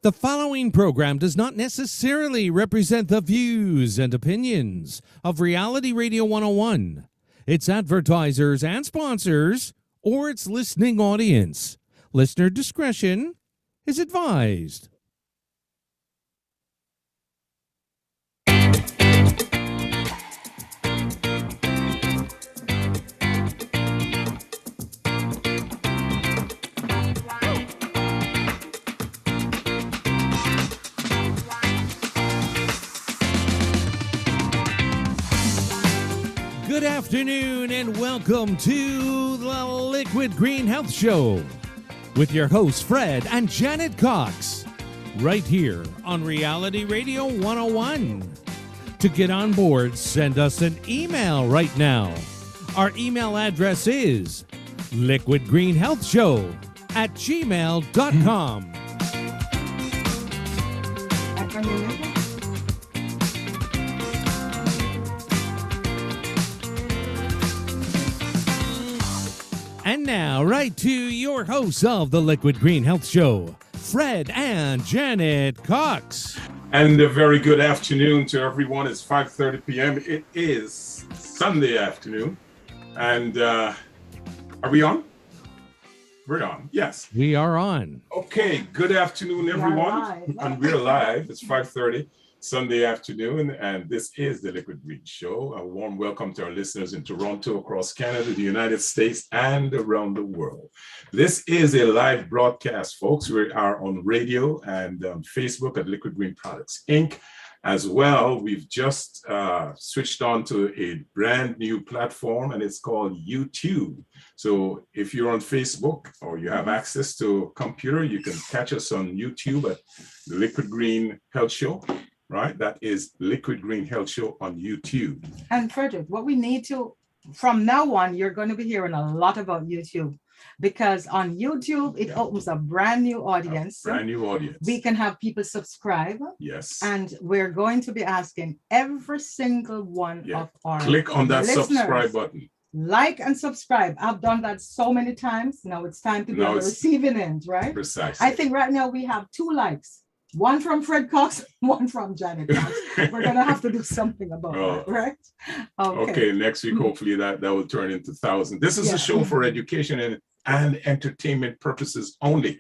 The following program does not necessarily represent the views and opinions of Reality Radio 101, its advertisers and sponsors, or its listening audience. Listener discretion is advised. Good afternoon and welcome to the Liquid Green Health Show with your hosts Fred and Janet Cox, right here on Reality Radio 101. To get on board, send us an email right now. Our email address is liquidgreenhealthshow@gmail.com. And now, right to your hosts of the Liquid Green Health Show, Fred and Janet Cox. And a very good afternoon to everyone. It's 5:30 p.m. It is Sunday afternoon. And are we on? We're on, yes. We are on. Okay, good afternoon, everyone. And we're live. It's 5:30 Sunday afternoon, and this is the Liquid Green Show. A warm welcome to our listeners in Toronto, across Canada, the United States, and around the world. This is a live broadcast, folks. We are on radio and Facebook at Liquid Green Products, Inc. As well, we've just switched on to a brand new platform, and it's called YouTube. So if you're on Facebook or you have access to a computer, you can catch us on YouTube at the Liquid Green Health Show. Right, that is Liquid Green Health Show on YouTube. And Frederick, what we need to, from now on, you're going to be hearing a lot about YouTube, because on YouTube, it opens a brand new audience. We can have people subscribe. Yes. And we're going to be asking every single one of our click on that subscribe button. Like and subscribe. I've done that so many times. Now it's time to be on the receiving end, right? Precisely. I think right now we have 2 likes. One from Fred Cox, one from Janet Cox. We're going to have to do something about that, right? Okay, next week, hopefully that will turn into thousands. This is a show for education and entertainment purposes only.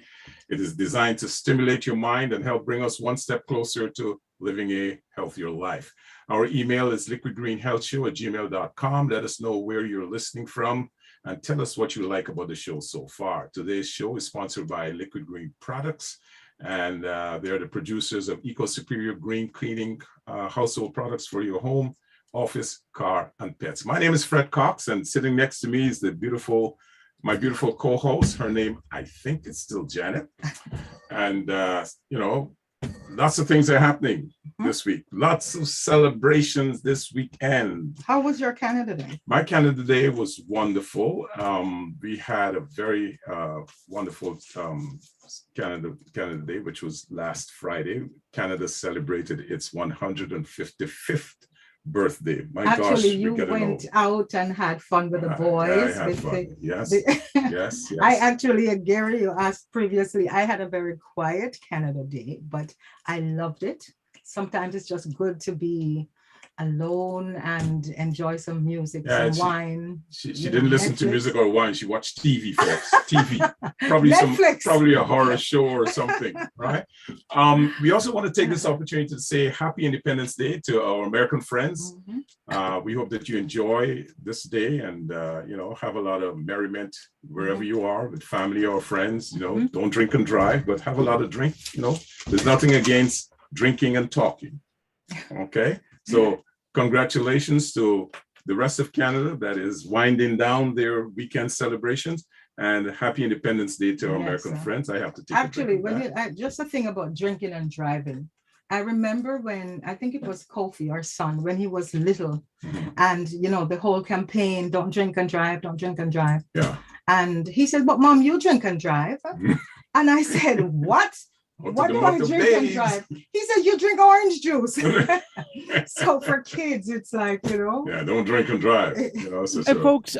It is designed to stimulate your mind and help bring us one step closer to living a healthier life. Our email is liquidgreenhealthshow@gmail.com. Let us know where you're listening from and tell us what you like about the show so far. Today's show is sponsored by Liquid Green Products. And they're the producers of Eco Superior Green Cleaning household products for your home, office, car, and pets. My name is Fred Cox, and sitting next to me is my beautiful co-host. Her name, I think it's still Janet. And, lots of things are happening this week. Lots of celebrations this weekend. How was your Canada Day? My Canada Day was wonderful. We had a very wonderful Canada Day, which was last Friday. Canada celebrated its 155th birthday. Actually, you went out and had fun with the boys. I had fun. Yes. I actually, Gary, you asked previously, I had a very quiet Canada Day, but I loved it. Sometimes it's just good to be alone and enjoy some music, some wine. She didn't listen to music or wine. She watched TV, folks. TV. Probably a horror show or something, right? We also want to take this opportunity to say Happy Independence Day to our American friends. We hope that you enjoy this day and have a lot of merriment wherever you are with family or friends. Don't drink and drive, but have a lot of drink. There's nothing against drinking and talking. Okay, so congratulations to the rest of Canada that is winding down their weekend celebrations, and Happy Independence Day to our American friends. I have to take just a thing about drinking and driving. I remember when, I think it was Kofi, our son, when he was little, and the whole campaign, don't drink and drive, don't drink and drive. Yeah. And he said, but Mom, you drink and drive. And I said, what? What do I drink and drive? He said, you drink orange juice. So for kids, it's like, Yeah, don't drink and drive. And folks,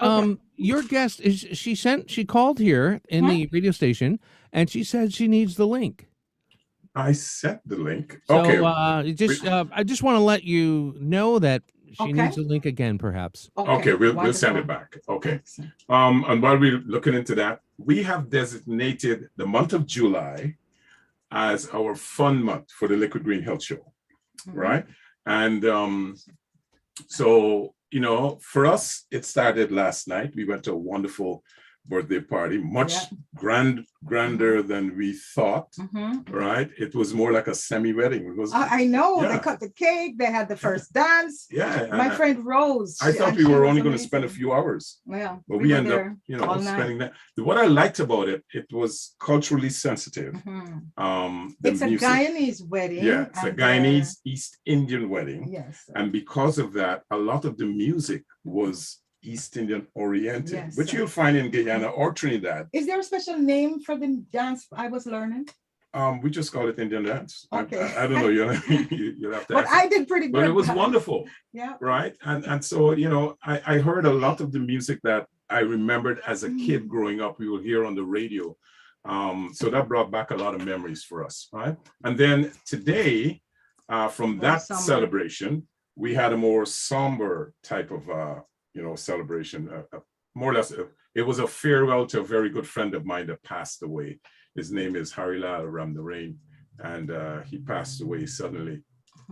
your guest she called here in the radio station, and she said she needs the link. I sent the link. So Okay. I just want to let you know that she Okay. needs the link again, perhaps. Okay, we'll send wonderful. it back. Okay. Excellent. And while we're looking into that, we have designated the month of July as our fun month for the Liquid Green Health Show, right? And so, you know, for us, it started last night. We went to a wonderful birthday party, much grander than we thought, right? It was more like a semi-wedding. It was, I know, they cut the cake, they had the first dance. Yeah. My friend Rose. I thought we were only going to spend a few hours. Yeah. But we ended up, you know, spending that. What I liked about it, it was culturally sensitive. It's a Guyanese wedding. Yeah, it's a Guyanese East Indian wedding. Yes. And because of that, a lot of the music was East Indian oriented, which you'll find in Guyana or Trinidad. Is there a special name for the dance I was learning? We just call it Indian dance. Okay. I don't know. You'll have to. But I did pretty good. But it was wonderful. Yeah. Right. And so, you know, I heard a lot of the music that I remembered as a kid growing up. We would hear on the radio. So that brought back a lot of memories for us. Right. And then today, from that celebration, we had a more somber type of you know, celebration, more or less. It was a farewell to a very good friend of mine that passed away. His name is Harilal Ramnarain, and he passed away suddenly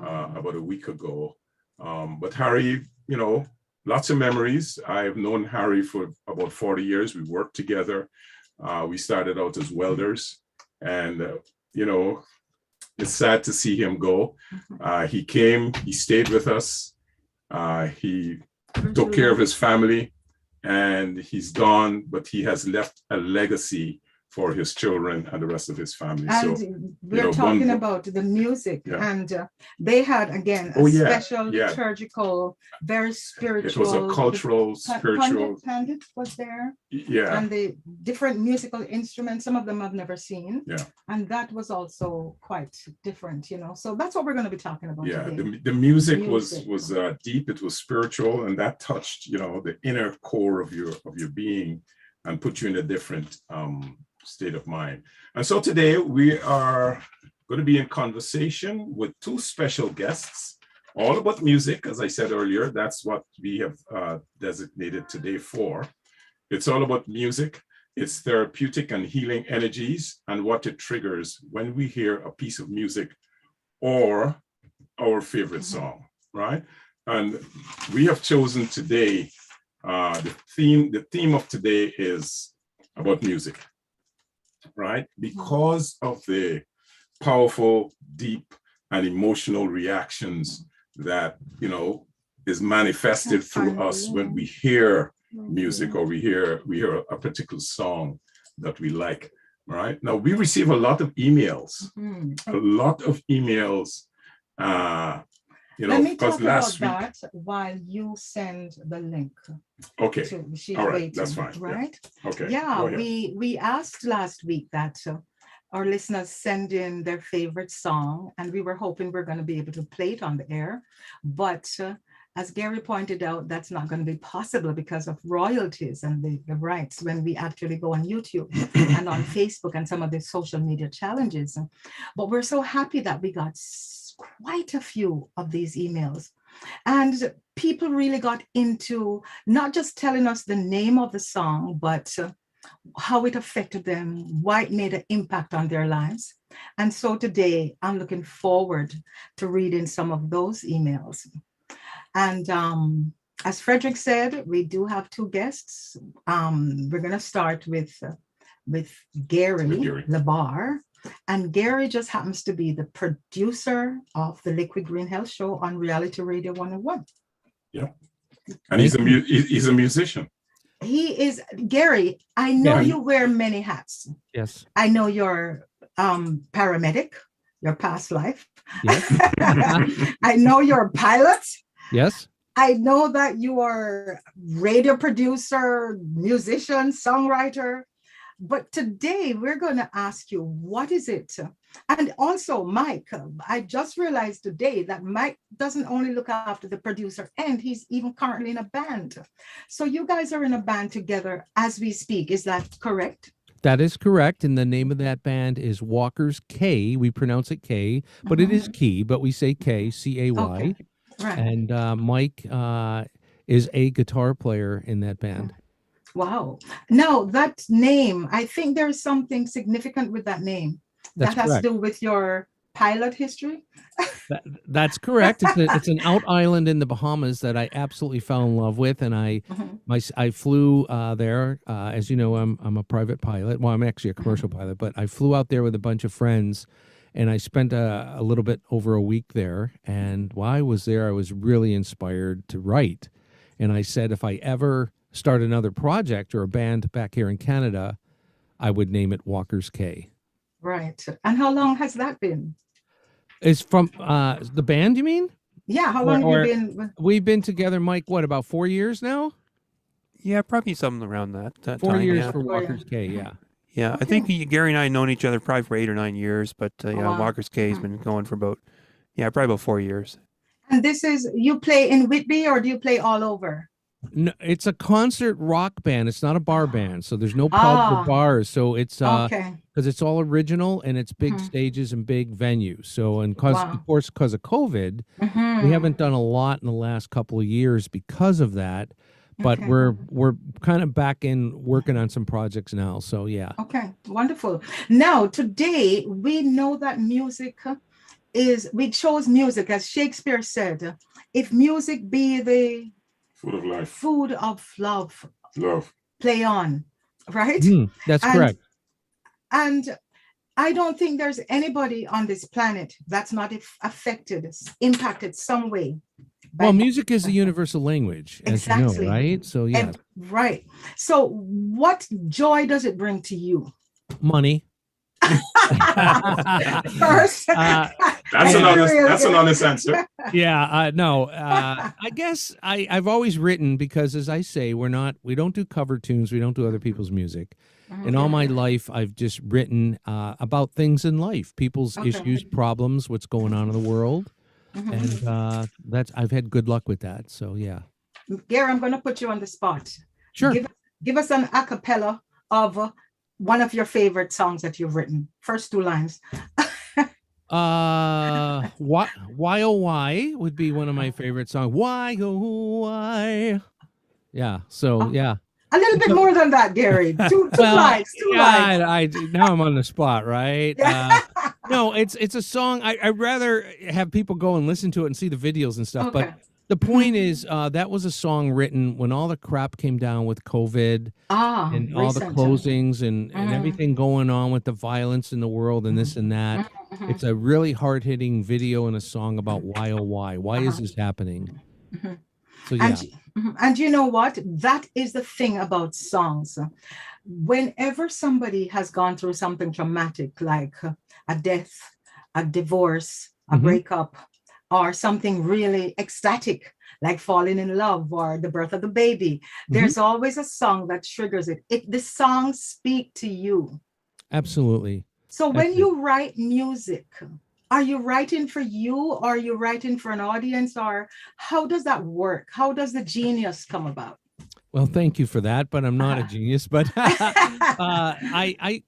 about a week ago. But Harry, you know, lots of memories. I've known Harry for about 40 years. We worked together. We started out as welders, and you know, it's sad to see him go. He came, he stayed with us. He took care of his family, and he's gone, but he has left a legacy for his children and the rest of his family. And so we're talking about the music, and they had, again, a special liturgical, very spiritual. It was a cultural, spiritual. Pandit was there. Yeah. And the different musical instruments, some of them I've never seen. Yeah. And that was also quite different, you know. So that's what we're going to be talking about today. The music was deep, it was spiritual, and that touched, you know, the inner core of your being and put you in a different state of mind. And so today we are going to be in conversation with two special guests, all about music. As I said earlier, that's what we have designated today for. It's all about music, its therapeutic and healing energies, and what it triggers when we hear a piece of music or our favorite song, right? And we have chosen today, the theme of today is about music, right? Because of the powerful, deep, and emotional reactions that, you know, is manifested through us when we hear music or we hear a particular song that we like, right? Now, we receive a lot of emails, you know, let me because talk last about week, that while you send the link. Okay. She's all right, waiting, that's fine. right? Yeah. Okay. Yeah, we asked last week that our listeners send in their favorite song, and we were hoping we're going to be able to play it on the air. But as Gary pointed out, that's not going to be possible because of royalties and the rights when we actually go on YouTube and on Facebook and some of the social media challenges. But we're so happy that we got quite a few of these emails. And people really got into not just telling us the name of the song, but how it affected them, why it made an impact on their lives. And so today I'm looking forward to reading some of those emails. And as Frederick said, we do have two guests. We're going to start with Gary Labarr. And Gary just happens to be the producer of the Liquid Green Health Show on Reality Radio 101. Yeah. And he's a musician. He is, Gary, I know you wear many hats. Yes. I know you're paramedic, your past life. Yes. I know you're a pilot. Yes. I know that you are radio producer, musician, songwriter. But today we're going to ask you, what is it? And also, Mike, I just realized today that Mike doesn't only look after the producer end, he's even currently in a band. So you guys are in a band together as we speak. Is that correct? That is correct. And the name of that band is Walker's K. We pronounce it K, but it is Key, but we say K, C-A-Y. Okay. Right. And Mike is a guitar player in that band. Wow. Now, that name, I think there's something significant with that name. That's that has correct. to do with your pilot history? That's correct. It's an out island in the Bahamas that I absolutely fell in love with, and I flew there. As you know, I'm a private pilot. Well, I'm actually a commercial pilot, but I flew out there with a bunch of friends, and I spent a little bit over a week there. And while I was there, I was really inspired to write. And I said, if I ever start another project or a band back here in Canada, I would name it Walker's K. Right. And how long has that been? It's from the band, you mean? Yeah, how long have you been? We've been together, Mike, what, about 4 years now? Yeah, probably something around that 4 time, years yeah. for Walker's K, yeah. Yeah, I think Gary and I have known each other probably for 8 or 9 years, but wow. Walker's K has been going for probably about 4 years. And this is, you play in Whitby or do you play all over? No, it's a concert rock band. It's not a bar band, so there's no pubs or bars. So it's okay. Because it's all original and it's big stages and big venues. So, and of course, because of COVID, we haven't done a lot in the last couple of years because of that. But we're kind of back in working on some projects now. So yeah. Okay, wonderful. Now today we know that music we chose music, as Shakespeare said, if music be the food of life, food of love, play on, right? That's correct. And I don't think there's anybody on this planet that's not affected, impacted some way. Well, music is a universal lange, as you know, right? So yeah. Right. So what joy does it bring to you? Money. First, that's an honest answer. Yeah, no. I guess I've always written because, as I say, we don't do cover tunes, we don't do other people's music. And all my life, I've just written about things in life, people's issues, problems, what's going on in the world, and I've had good luck with that. So yeah. Gary, I'm going to put you on the spot. Sure. Give us an a cappella of one of your favorite songs that you've written. First 2 lines. Why oh why would be one of my favorite songs. Why oh why. Yeah. So yeah. A little bit more than that, Gary. Two lines. Now I'm on the spot, right? No, it's a song. I'd rather have people go and listen to it and see the videos and stuff. But the point is, that was a song written when all the crap came down with COVID and all the closings and everything going on with the violence in the world and this and that. It's a really hard-hitting video and a song about why oh why. Why is this happening? So yeah. And you know what? That is the thing about songs. Whenever somebody has gone through something traumatic, like a death, a divorce, a breakup, or something really ecstatic, like falling in love or the birth of the baby, there's always a song that triggers it. The songs speak to you. Absolutely. So when you write music, are you writing for you, or are you writing for an audience, or how does that work? How does the genius come about? Well, thank you for that, but I'm not a genius. But I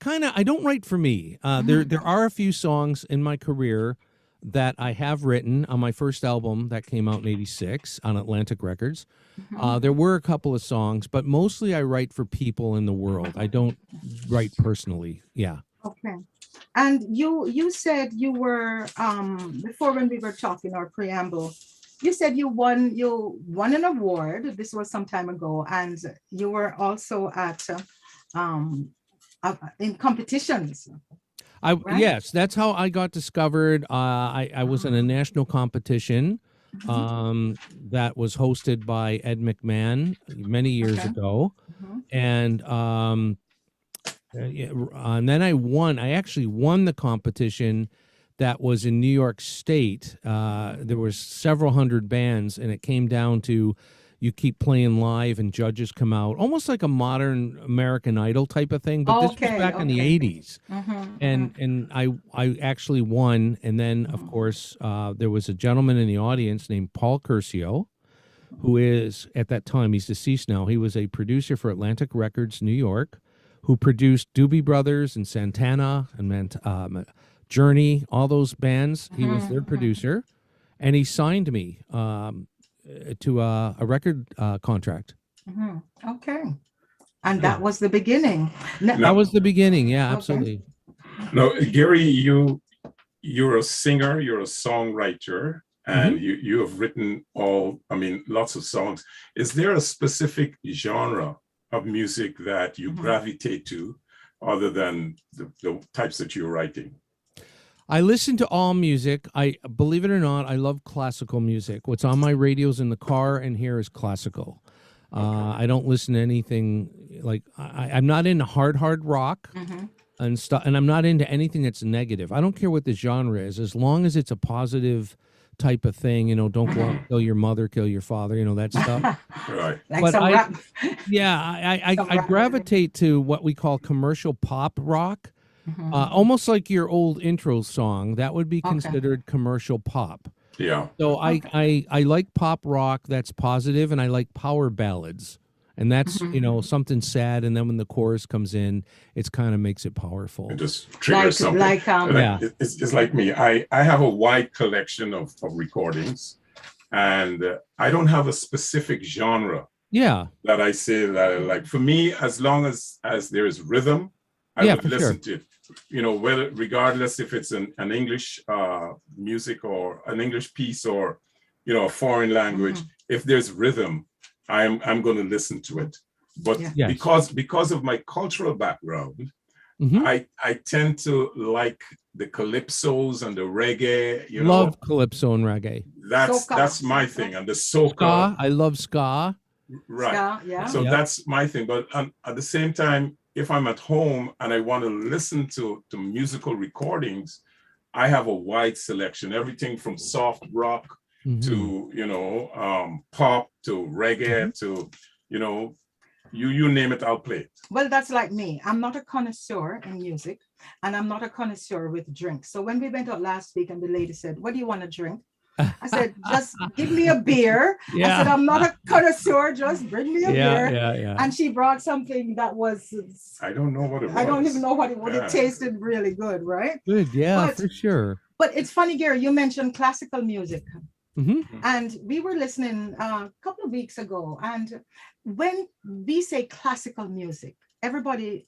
don't write for me. There are a few songs in my career that I have written on my first album that came out in '86 on Atlantic Records. There were a couple of songs, but mostly I write for people in the world. I don't write personally. Yeah. Okay. And you said you were before, when we were talking, our preamble, you said you won an award. This was some time ago, and you were also at in competitions. Right? Yes, that's how I got discovered. I was in a national competition that was hosted by Ed McMahon many years ago, and then I won. I actually won the competition that was in New York State. There was several hundred bands, and it came down to you keep playing live and judges come out, almost like a modern American Idol type of thing. But this was back in the '80s, and I actually won. And then, of course, there was a gentleman in the audience named Paul Curcio, who is, at that time, he's deceased now. He was a producer for Atlantic Records, New York, who produced Doobie Brothers and Santana and Journey, all those bands. He was their producer, and he signed me to a record contract. Okay. And that was the beginning. That was the beginning. Yeah, absolutely. No, Gary, you're a singer, you're a songwriter, and you have written lots of songs. Is there a specific genre of music that you gravitate to other than the types that you're writing? I listen to all music. Believe it or not, I love classical music. What's on my radios in the car and here is classical. I don't listen to anything like I'm not into hard rock and stuff, and I'm not into anything that's negative. I don't care what the genre is, as long as it's a positive type of thing. Don't go out and kill your mother, kill your father. That stuff. Right. Like But some rap. I gravitate to what we call commercial pop rock, almost like your old intro song. That would be considered commercial pop. Yeah. So I like pop rock that's positive, and I like power ballads, and that's something sad, and then when the chorus comes in, it's kind of makes it powerful. It just triggers something. It's like me. I have a wide collection of recordings, and I don't have a specific genre. Yeah. That I say that I like. For me, as long as there is rhythm, I would listen to it. Whether regardless if it's an English music or an English piece or a foreign language, if there's rhythm, I'm going to listen to it. But because of my cultural background, I tend to like the calypsos and the reggae. Love calypso and reggae. That's my thing, and the soca. Ska, I love ska. Right. Ska, yeah. So that's my thing. But at the same time, if I'm at home and I want to listen to musical recordings, I have a wide selection, everything from soft rock to, pop, to reggae, to, you name it, I'll play it. Well, that's like me. I'm not a connoisseur in music, and I'm not a connoisseur with drinks. So when we went out last week and the lady said, "What do you want to drink?" I said, "Just give me a beer." I said, "I'm not a connoisseur, just bring me a beer." Yeah. And she brought something that was, I don't know what it was. I don't even know what it was. It tasted really good, right? Good, for sure. But it's funny, Gary, you mentioned classical music. And we were listening a couple of weeks ago. And when we say classical music, everybody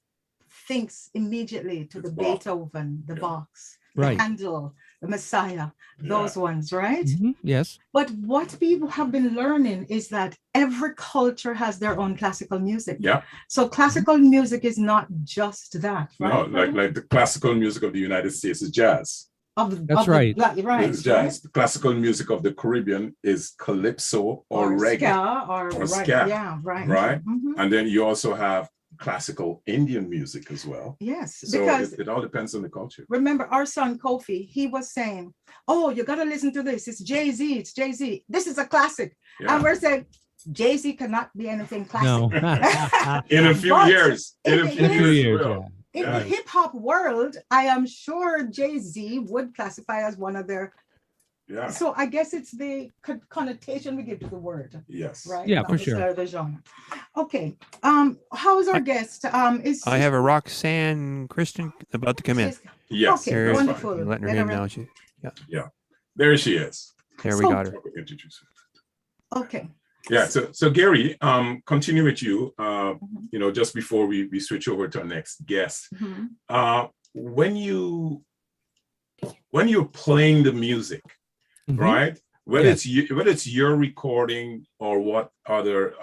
thinks immediately to the Beethoven, the Bachs, the Handel, the Messiah, those ones, right? Yes. But what we have been learning is that every culture has their own classical music. Yeah. So classical music is not just that, right? No, like the classical music of the United States is jazz. That's right. It's jazz. The classical music of the Caribbean is calypso or reggae. Ska or ska. Yeah, right. Right. And then you also have classical Indian music as well. Yes, so because it all depends on the culture. Remember our son Kofi, he was saying, "Oh, you got to listen to this. It's Jay-Z. It's Jay-Z. This is a classic." And we're saying Jay-Z cannot be anything classic. No. In a few years. In a few years. In the hip hop world, I am sure Jay-Z would classify as one of their. Yeah. So I guess it's the connotation we give to the word. Yes. Right. Yeah, for sure. The genre. Okay. How's our guest? I have a Roxanne Codrington about to come in. Yes. Okay. Wonderful. You're letting her in now. Yeah. There she is. There we got her. Introduce her. Okay. Yeah. So Gary, continue with you. Just before we switch over to our next guest, when you're playing the music, right? Whether it's your recording or what other,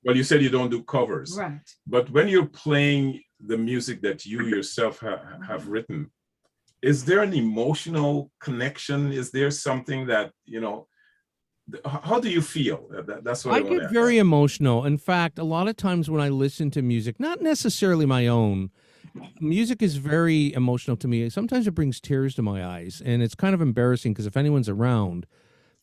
you said you don't do covers, right? But when you're playing the music that you yourself have written, is there an emotional connection? Is there something that how do you feel? That's what I get very emotional. In fact, a lot of times when I listen to music, not necessarily my own, music is very emotional to me. Sometimes it brings tears to my eyes, and it's kind of embarrassing because if anyone's around,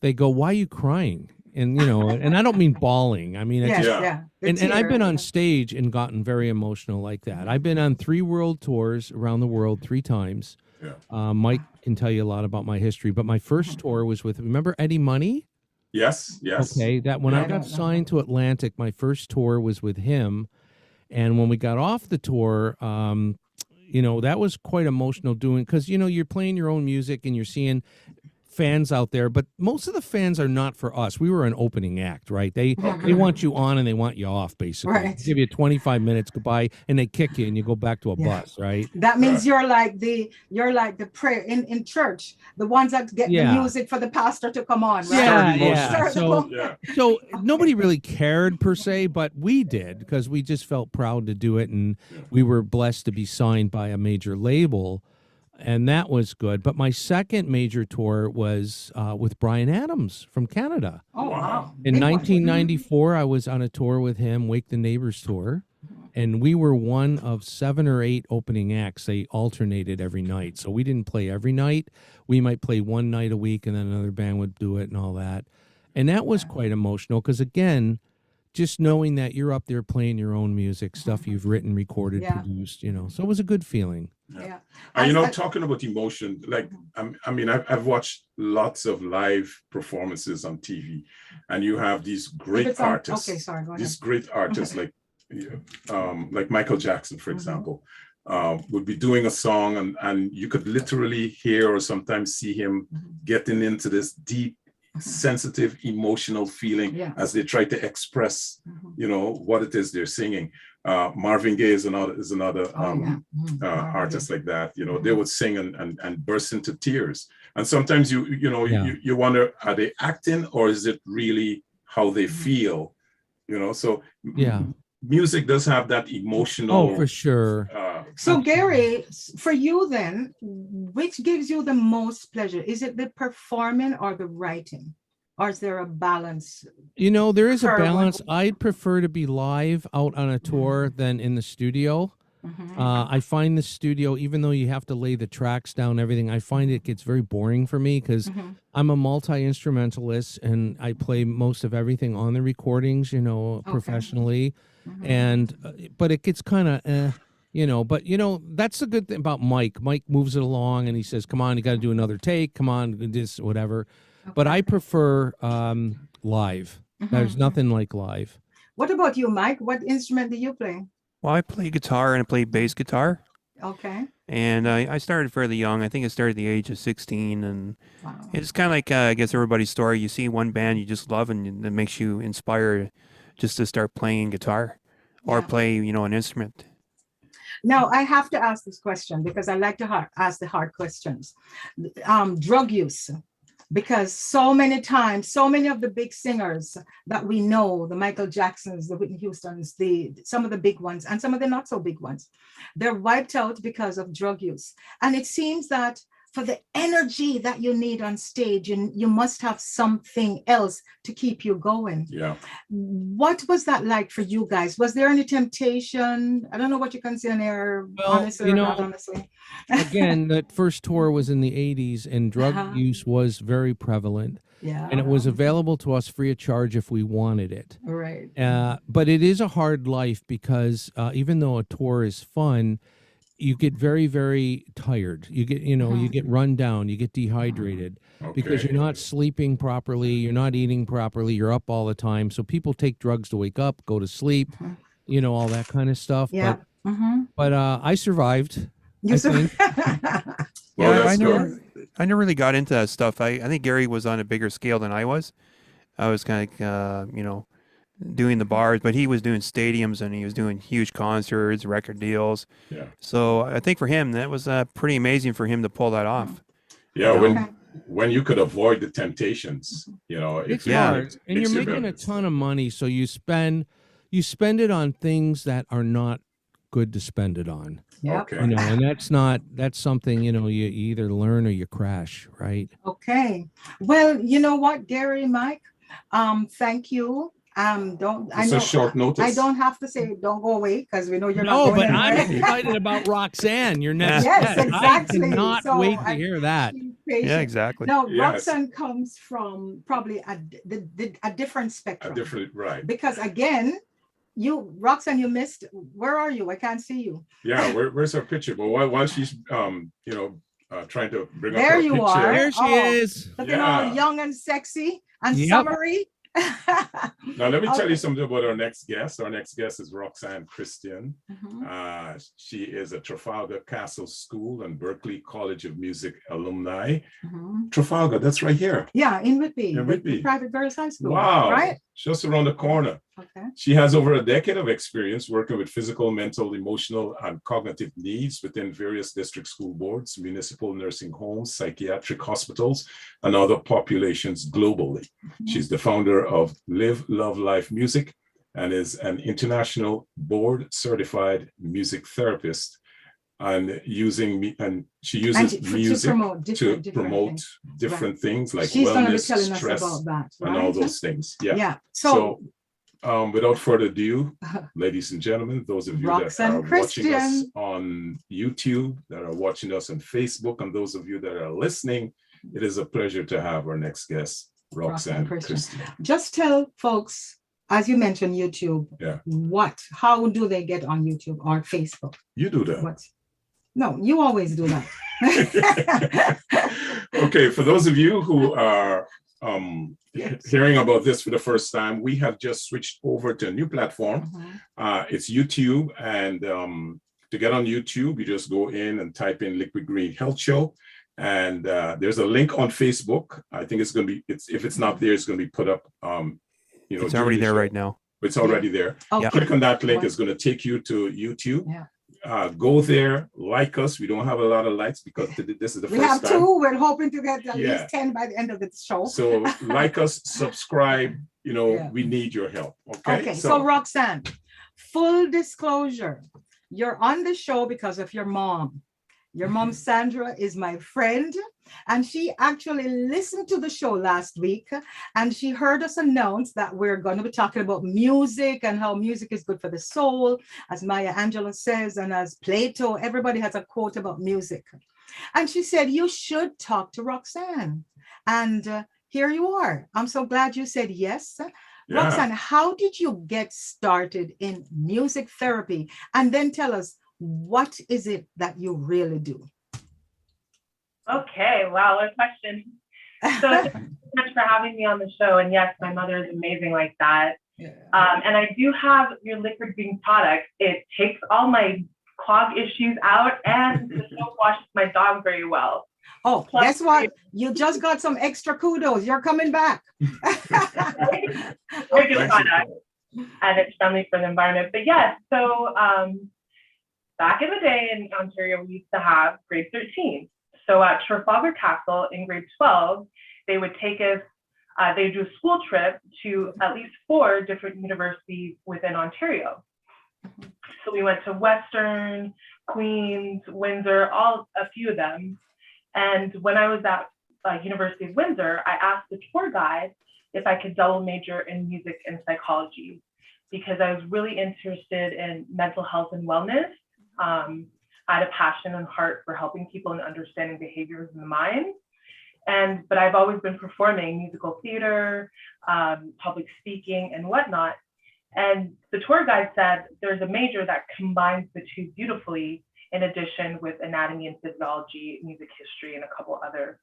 they go, "Why are you crying?" And and I don't mean bawling. I mean, and I've been on stage and gotten very emotional like that. I've been on 3 world tours around the world 3 times. Yeah. Mike can tell you a lot about my history, but my first tour was with, remember Eddie Money? Yes. Okay, that when I got signed to Atlantic, my first tour was with him, And when we got off the tour, you know, that was quite emotional doing, because, you know, you're playing your own music and you're seeing fans out there, but most of the fans are not for us. We were an opening act, right? They want you on and they want you off, basically. Right. They give you 25 minutes, goodbye, and they kick you and you go back to a bus, right? That means you're like the prayer in church, the ones that get the music for the pastor to come on, right? So nobody really cared per se, but we did, because we just felt proud to do it, and we were blessed to be signed by a major label. And that was good. But my second major tour was with Bryan Adams from Canada. Oh, wow. In 1994, I was on a tour with him, Wake the Neighbors tour. And we were one of 7 or 8 opening acts. They alternated every night. So we didn't play every night. We might play one night a week, and then another band would do it and all that. And that was quite emotional, because, again, just knowing that you're up there playing your own music, stuff you've written, recorded, produced, you know. So it was a good feeling. Yeah. You know, talking about emotion, like, I mean, I've watched lots of live performances on TV, and you have these great artists, these great artists like Michael Jackson, for example, would be doing a song, and you could literally hear or sometimes see him getting into this deep, sensitive, emotional feeling as they try to express, you know, what it is they're singing. Marvin Gaye is another artist like that. You know, they would sing and burst into tears. And sometimes you wonder, are they acting, or is it really how they feel? You know, so music does have that emotional. Oh, for sure. So Gary, for you then, which gives you the most pleasure? Is it the performing or the writing? Or is there a balance? You know, there is a balance. I'd prefer to be live out on a tour than in the studio. I find the studio, even though you have to lay the tracks down, everything, I find it gets very boring for me, because I'm a multi-instrumentalist and I play most of everything on the recordings, you know, professionally. And, but it gets kind of, you know, but, you know, that's the good thing about Mike. Mike moves it along and he says, come on, you got to do another take. Come on, this, whatever. But I prefer live. There's nothing like live. What about you, Mike? What instrument do you play? Well, I play guitar and I play bass guitar. Okay. And I started fairly young. I think I started at the age of 16. And it's kind of like, I guess, everybody's story. You see one band you just love, and it makes you inspired just to start playing guitar or play, you know, an instrument. Now, I have to ask this question because I like to ask the hard questions. Drug use. Because so many times, so many of the big singers that we know, the Michael Jacksons, the Whitney Houstons, some of the big ones and some of the not so big ones, they're wiped out because of drug use. And it seems that for the energy that you need on stage, you must have something else to keep you going. Yeah. What was that like for you guys? Was there any temptation? I don't know what you can say on air, honestly, you or know, not honestly. Again, that first tour was in the 80s, and drug use was very prevalent. Yeah. And it was available to us free of charge if we wanted it. Right. But it is a hard life, because even though a tour is fun, you get very, very tired. You get, you know, you get run down, you get dehydrated because you're not sleeping properly, you're not eating properly, you're up all the time. So people take drugs to wake up, go to sleep, you know, all that kind of stuff. Yeah. But I survived. You think. Well, I never really got into that stuff. I think Gary was on a bigger scale than I was. I was kind of, you know, doing the bars, but he was doing stadiums and he was doing huge concerts, record deals. Yeah. So I think for him, that was pretty amazing for him to pull that off. Yeah. When you could avoid the temptations, you know, it's hard, and you're making a ton of money, so you spend it on things that are not good to spend it on. Yeah. Okay. You know, and that's something, you know, you either learn or you crash, right? Okay. Well, you know what, Gary, Mike, thank you. It's a short notice. I don't have to say don't go away, because we know you're not No, going but anywhere. I'm excited about Roxanne. Your next Yes, guest. exactly. I cannot wait to hear that. Yeah, exactly. Now, Yes. Roxanne comes from probably a different spectrum. Right. Because again, Roxanne, you missed. Where are you? I can't see you. Yeah, where's her picture? But while she's you know, trying to bring up There her you picture. are. There she is. Looking all young and sexy and summery. Now, let me tell you something about our next guest. Our next guest is Roxanne Codrington. She is a Trafalgar Castle School and Berklee College of Music alumni. Trafalgar, that's right here. Yeah, in Whitby. In Whitby. The private girls high school. Wow. Right? Just around the corner. Okay. She has over a decade of experience working with physical, mental, emotional, and cognitive needs within various district school boards, municipal nursing homes, psychiatric hospitals, and other populations globally. She's the founder of Live, Love, Life Music and is an international board certified music therapist, and she uses music to promote different things like She's wellness, stress, about that, right? and all those things. Yeah. So without further ado, ladies and gentlemen, those of you Roxanne that are watching us on YouTube, that are watching us on Facebook, and those of you that are listening, it is a pleasure to have our next guest, Roxanne Codrington. Just tell folks, as you mentioned, YouTube, how do they get on YouTube or Facebook? You do that. No, you always do that. Okay, for those of you who are hearing about this for the first time, we have just switched over to a new platform. It's YouTube, and to get on YouTube, you just go in and type in Liquid Green Health Show, and there's a link on Facebook. I think it's going to be, if it's not there, it's going to be put up. It's already there right now. It's already there. Okay. Click on that link. It's going to take you to YouTube. Go there, like us. We don't have a lot of likes because this is the first time. We have 2. We're hoping to get at least 10 by the end of the show. So like us, subscribe. We need your help. Okay. So Roxanne, full disclosure, you're on the show because of your mom. Your mom, Sandra, is my friend, and she actually listened to the show last week, and she heard us announce that we're going to be talking about music and how music is good for the soul, as Maya Angelou says, and as Plato, everybody has a quote about music. And she said, you should talk to Roxanne. And here you are. I'm so glad you said yes. Roxanne, how did you get started in music therapy? And then tell us, what is it that you really do? Okay, wow, what a question. So thank you so much for having me on the show. And yes, my mother is amazing like that. And I do have your liquid green product. It takes all my clog issues out, and the soap washes my dog very well. Oh, plus, guess what? You just got some extra kudos. You're coming back. Very good product. And it's friendly for the environment. But yes, so back in the day in Ontario, we used to have grade 13. So at Trafalgar Castle in grade 12, they would take us, they do a school trip to at least 4 different universities within Ontario. So we went to Western, Queen's, Windsor, a few of them. And when I was at University of Windsor, I asked the tour guide if I could double major in music and psychology, because I was really interested in mental health and wellness. I had a passion and heart for helping people and understanding behaviors in the mind. But I've always been performing musical theater, public speaking, and whatnot. And the tour guide said there's a major that combines the two beautifully, in addition with anatomy and physiology, music history, and a couple other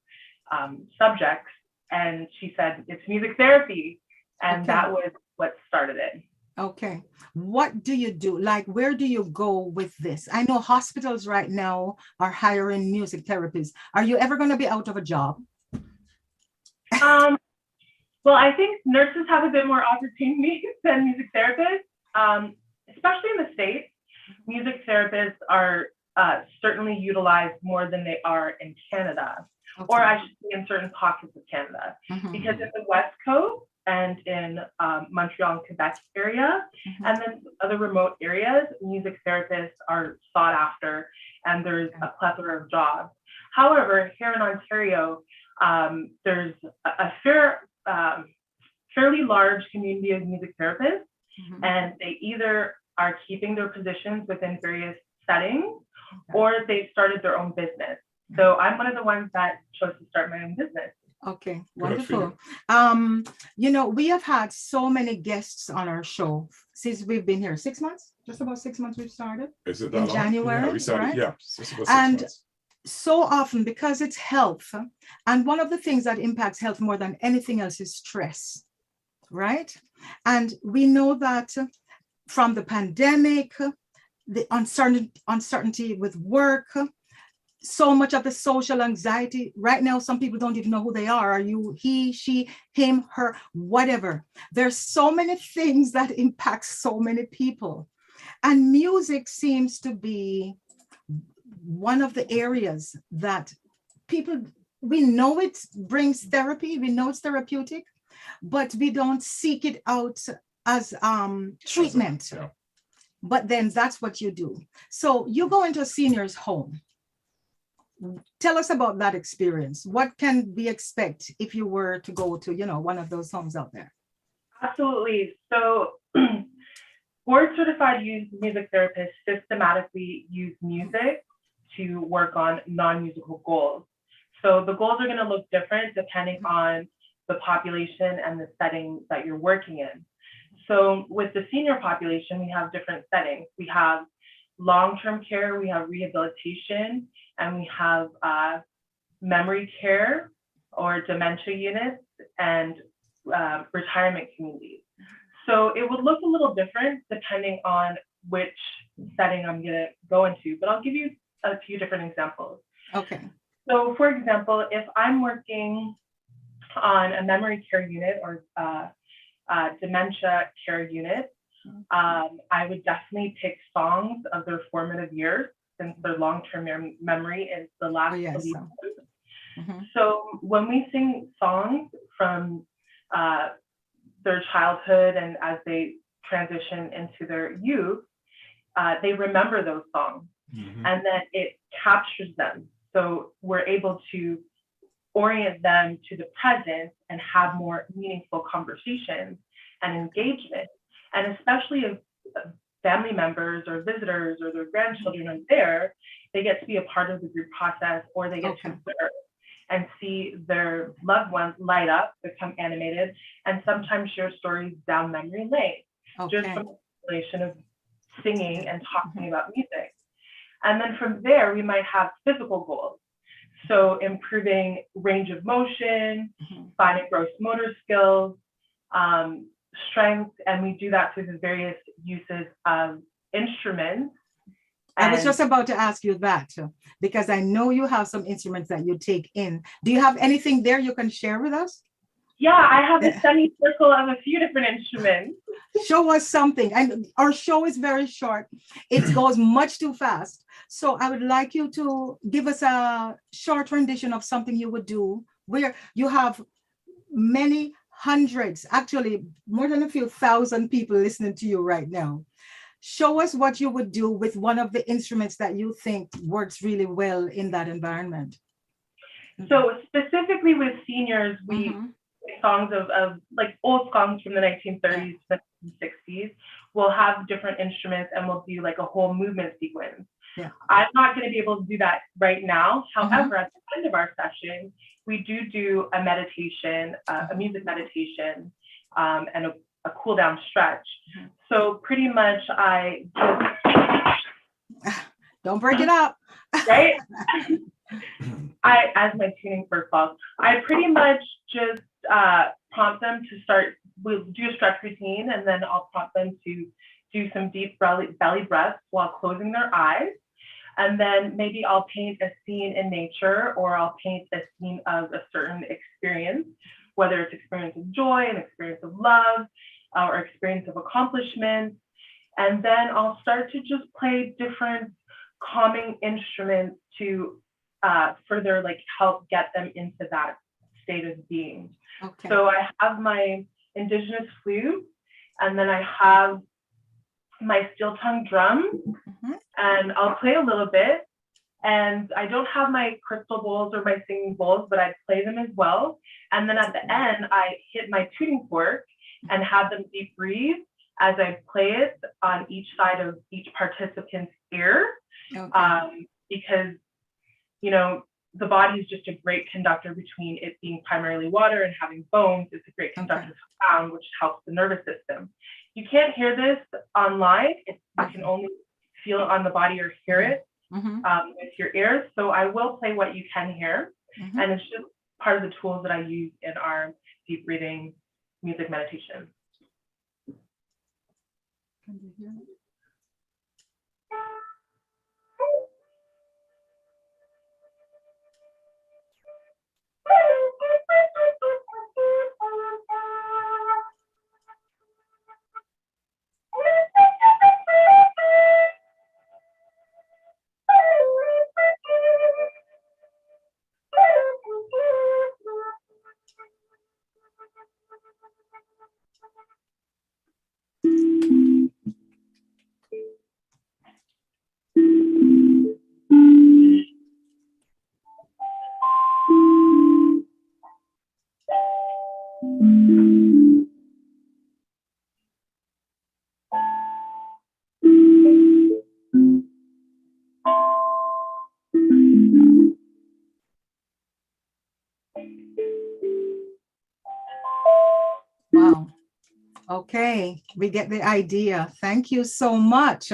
subjects. And she said, it's music therapy. And that was what started it. Okay. What do you do? Like, where do you go with this? I know hospitals right now are hiring music therapists. Are you ever going to be out of a job? Well, I think nurses have a bit more opportunities than music therapists, especially in the States. Music therapists are certainly utilized more than they are in Canada, or I should say in certain pockets of Canada, because in the West Coast and in Montreal and Quebec area, and then other remote areas, music therapists are sought after, and there's a plethora of jobs. However, here in Ontario, there's a fairly large community of music therapists, and they either are keeping their positions within various settings, or they've started their own business. So I'm one of the ones that chose to start my own business. Okay, wonderful. We have had so many guests on our show since we've been here. 6 months, just about 6 months we've started. Is it that in long? January? Yeah, we started, right? yeah, just about 6 and months. So often, because it's health, and one of the things that impacts health more than anything else is stress. right? And we know that from the pandemic, the uncertainty with work, so much of the social anxiety right now, some people don't even know who they are. Are you he, she, him, her, whatever? There's so many things that impact so many people. And music seems to be one of the areas that people, we know it brings therapy, we know it's therapeutic, but we don't seek it out as treatment. Yeah. But then that's what you do. So you go into a senior's home. Tell us about that experience. What can we expect if you were to go to, one of those homes out there? Absolutely. So board certified music therapists systematically use music to work on non-musical goals. So the goals are going to look different depending on the population and the setting that you're working in. So with the senior population, we have different settings. We have long-term care, we have rehabilitation, and we have memory care or dementia units and retirement communities. So it would look a little different depending on which setting I'm gonna go into, but I'll give you a few different examples. Okay. So for example, if I'm working on a memory care unit or dementia care unit, I would definitely pick songs of their formative years, since their long-term memory is the last belief. So when we sing songs from their childhood and as they transition into their youth, they remember those songs, and then it captures them. So we're able to orient them to the present and have more meaningful conversations and engagement. And especially if family members or visitors or their grandchildren are there, they get to be a part of the group process, or they get to observe and see their loved ones light up, become animated, and sometimes share stories down memory lane, just from the relation of singing and talking about music. And then from there, we might have physical goals. So improving range of motion, fine and gross motor skills, strength, and we do that through the various uses of instruments. I was just about to ask you that, because I know you have some instruments that you take in. Do you have anything there you can share with us? Yeah, I have a semicircle of a few different instruments. Show us something. And our show is very short. It goes much too fast. So I would like you to give us a short rendition of something you would do where you have many hundreds, actually more than a few thousand people listening to you right now. Show us what you would do with one of the instruments that you think works really well in that environment. So specifically with seniors, we songs of like old songs from the 1930s, the 1960s. We'll have different instruments and we'll do like a whole movement sequence. Yeah. I'm not going to be able to do that right now. However, at the end of our session, we do a meditation, a music meditation, and a cool down stretch. So pretty much I just don't break it up. Right? As my tuning fork falls, I pretty much just prompt them to start. We'll do a stretch routine, and then I'll prompt them to do some deep belly breaths while closing their eyes. And then maybe I'll paint a scene in nature, or I'll paint a scene of a certain experience, whether it's experience of joy, an experience of love, or experience of accomplishment. And then I'll start to just play different calming instruments to further like help get them into that state of being. Okay. So I have my indigenous flute, and then I have my steel tongue drum, and I'll play a little bit. And I don't have my crystal bowls or my singing bowls, but I play them as well. And then at the end, I hit my tuning fork and have them deep breathe as I play it on each side of each participant's ear. Because, you know, the body is just a great conductor between it being primarily water and having bones. It's a great conductor of sound, which helps the nervous system. You can't hear this online. You can only feel it on the body or hear it with your ears. So I will play what you can hear. And it's just part of the tools that I use in our deep breathing music meditation. Can you hear me? Wow. Okay, we get the idea. Thank you so much.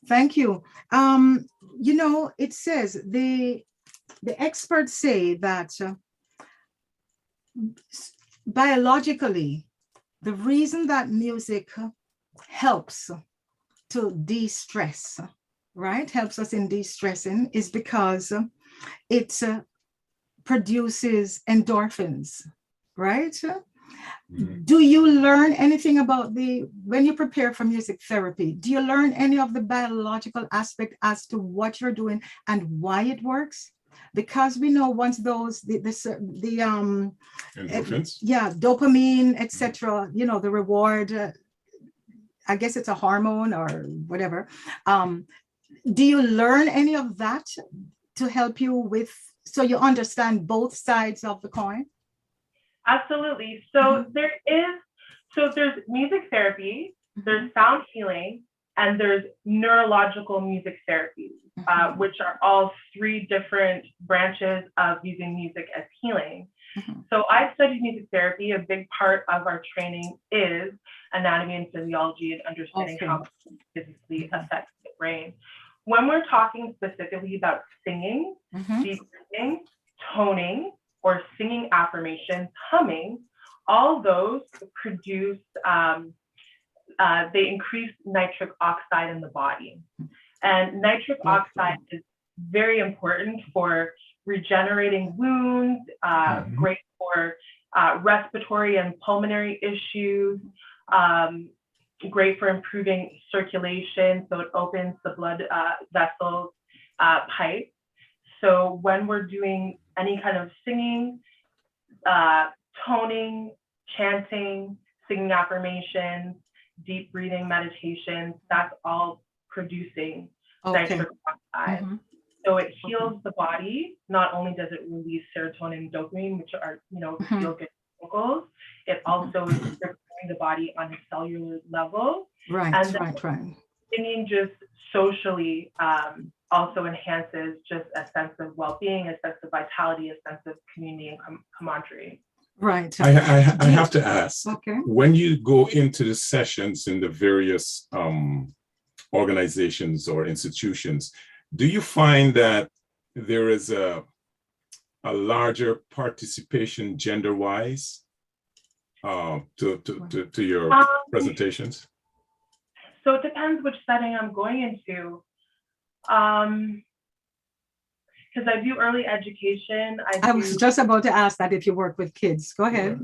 Thank you. You know, it says the experts say that biologically, the reason that music helps to de-stress, right? Helps us in de-stressing is because it produces endorphins, right? Do you learn anything about when you prepare for music therapy, do you learn any of the biological aspect as to what you're doing and why it works? Because we know once those, endorphins? Dopamine, etc., you know, the reward, I guess it's a hormone or whatever. Do you learn any of that to help you with, so you understand both sides of the coin? Absolutely. So there's music therapy, there's sound healing, and there's neurological music therapy, which are all three different branches of using music as healing. So I studied music therapy. A big part of our training is anatomy and physiology and understanding how it physically affects the brain. When we're talking specifically about singing, deep breathing, toning, or singing affirmations, humming, all those produce, they increase nitric oxide in the body. And nitric oxide is very important for regenerating wounds, great for respiratory and pulmonary issues, great for improving circulation, so it opens the blood vessels pipe. So when we're doing any kind of singing, toning, chanting, singing affirmations, deep breathing meditations, that's all producing nitric oxide. So it heals the body. Not only does it release serotonin and dopamine, which are, you know, feel good chemicals, it also is preparing the body on a cellular level. Singing just socially also enhances just a sense of well-being, a sense of vitality, a sense of community and camaraderie. Right. I have to ask, when you go into the sessions in the various organizations or institutions, do you find that there is a larger participation gender-wise to your presentations? So it depends which setting I'm going into. Because I do early education. I was just about to ask that if you work with kids. Go ahead.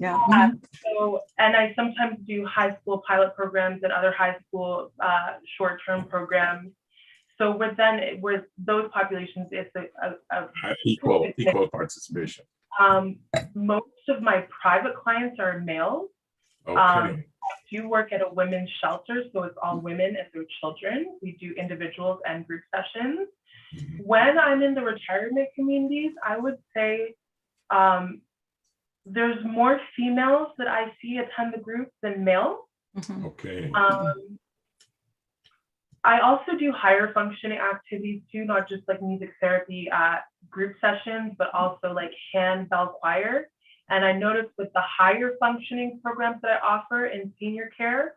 So, and I sometimes do high school pilot programs and other high school short-term programs. So with those populations, it's a equal participation. Most of my private clients are males. I do work at a women's shelter, so it's all women and their children. We do individuals and group sessions. When I'm in the retirement communities, I would say there's more females that I see attend the group than males. I also do higher functioning activities too, not just like music therapy group sessions, but also like handbell choir. And I noticed with the higher functioning programs that I offer in senior care,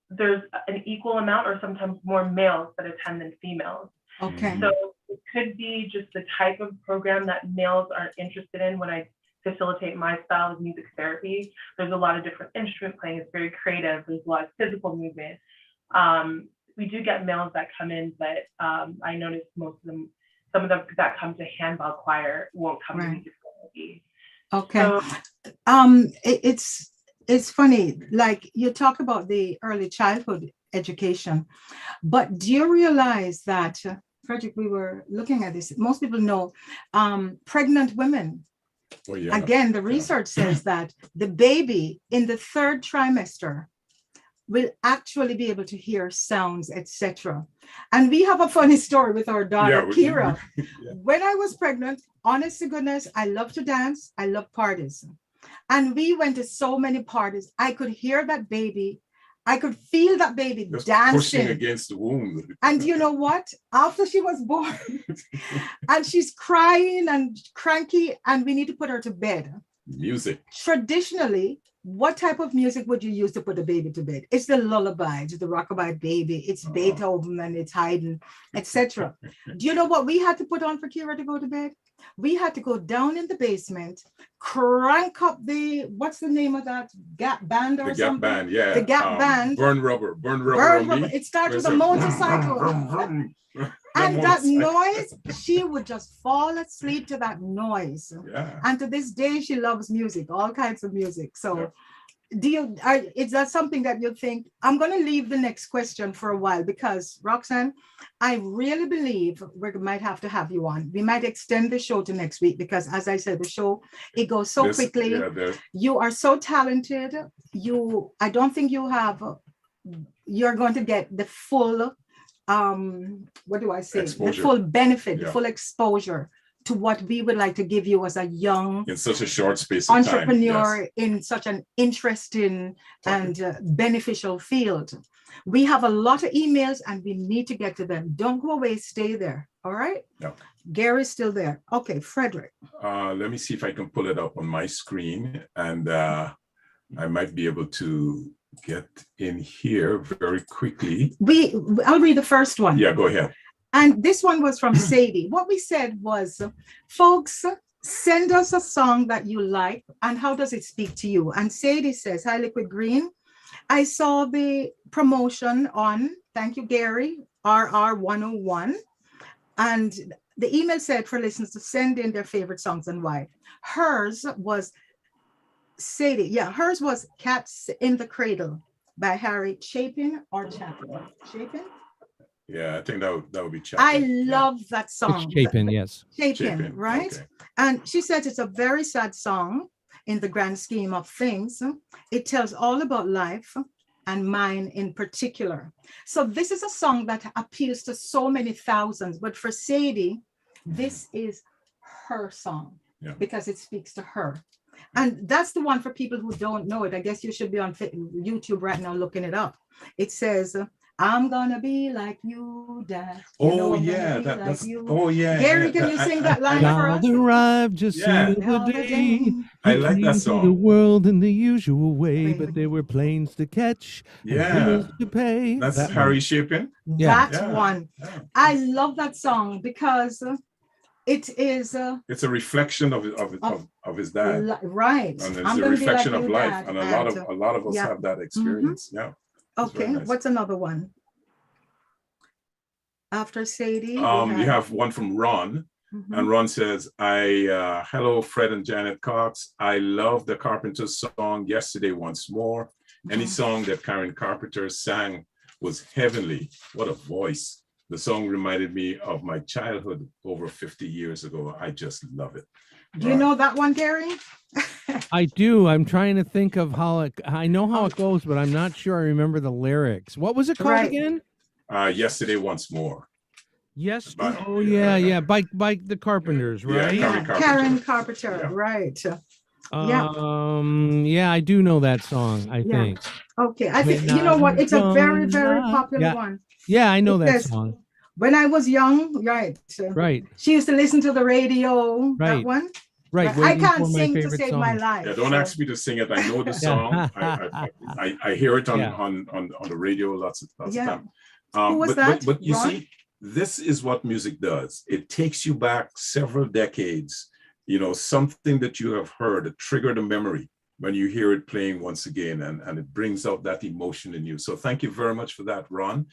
there's an equal amount or sometimes more males that attend than females. So it could be just the type of program that males are interested in when I facilitate my style of music therapy. There's a lot of different instrument playing. It's very creative. There's a lot of physical movement. We do get males that come in, but I noticed most of them, some of them that come to handbell choir won't come to music therapy. Okay. So, it's funny, like you talk about the early childhood education, but do you realize that, Frederick, we were looking at this, most people know pregnant women. Oh, yeah. Again, the research says that the baby in the 3rd trimester will actually be able to hear sounds, etc. And we have a funny story with our daughter, Kira. When I was pregnant, honest to goodness, I love to dance. I love parties. And we went to so many parties. I could hear that baby. I could feel that baby just dancing. Pushing against the womb. And you know what? After she was born, and she's crying and cranky, and we need to put her to bed. Music. Traditionally, what type of music would you use to put a baby to bed? It's the lullaby, it's the rockabye baby, it's Beethoven and it's Haydn, etc. Do you know what we had to put on for Kira to go to bed? We had to go down in the basement, crank up the, what's the name of that? Gap band or something? The Gap band, yeah. The Gap band. Burn rubber. It started with a motorcycle. And that noise, she would just fall asleep to that noise. Yeah. And to this day, she loves music, all kinds of music. So is that something that you think? I'm going to leave the next question for a while because, Roxanne, I really believe we might have to have you on. We might extend the show to next week because, as I said, the show, it goes so quickly. Yeah, you are so talented. I don't think you're going to get the full what do I say? Exposure. The full benefit, the full exposure to what we would like to give you as a young, in such a short space of entrepreneur time. Yes. In such an interesting and beneficial field. We have a lot of emails and we need to get to them. Don't go away, stay there. All right. No. Gary's still there. Okay, Frederick. Let me see if I can pull it up on my screen, and I might be able to get in here very quickly. I'll read the first one. Yeah, go ahead. And this one was from Sadie. What we said was, folks, send us a song that you like and how does it speak to you? And Sadie says, hi, Liquid Green. I saw the promotion on, thank you, Gary, RR101. And the email said for listeners to send in their favorite songs and why. Hers was Sadie, hers was Cats in the Cradle by Harry Chapin or Chapin. Chapin? Yeah, I think that would be Chapin. I love that song. It's Chapin, yes. Chapin, right? Okay. And she says it's a very sad song in the grand scheme of things. It tells all about life and mine in particular. So this is a song that appeals to so many thousands, but for Sadie, this is her song because it speaks to her. And that's the one for people who don't know it. I guess you should be on YouTube right now looking it up. It says, I'm gonna be like you, Dad. Oh, yeah. That's you. Oh, yeah. Gary, can you sing that line for us? Arrived just the day. I like that song. The world in the usual way, but there were planes to catch. And to pay. That's Harry Chapin. That one. Yeah. I love that song because it is it's a reflection of his dad, right? And it's a reflection of life, Dad, and a lot of us have that experience. Yeah. Okay. Nice. What's another one? After Sadie, you have one from Ron, and Ron says, hello, Fred and Janet Cox. I love the Carpenters song Yesterday Once More. Any song that Karen Carpenter sang was heavenly. What a voice. The song reminded me of my childhood over 50 years ago. I just love it. Do you know that one, Gary? I do. I'm trying to think of I know how it goes, but I'm not sure I remember the lyrics. What was it called again? Yesterday Once More. Yes. Oh, yeah. By the Carpenters, right? Yeah, Karen Carpenter, right. I do know that song, I think. Okay. I think, you know what? It's a very, very popular one. Yeah, I know that song. When I was young, right. She used to listen to the radio, that one. Right. I can't sing to save my life. Yeah, don't ask me to sing it. I know the song. I hear it on the radio lots of time. Who was that? But you see, this is what music does. It takes you back several decades something that you have heard that triggered a memory when you hear it playing once again, and it brings out that emotion in you. So thank you very much for that, Ron.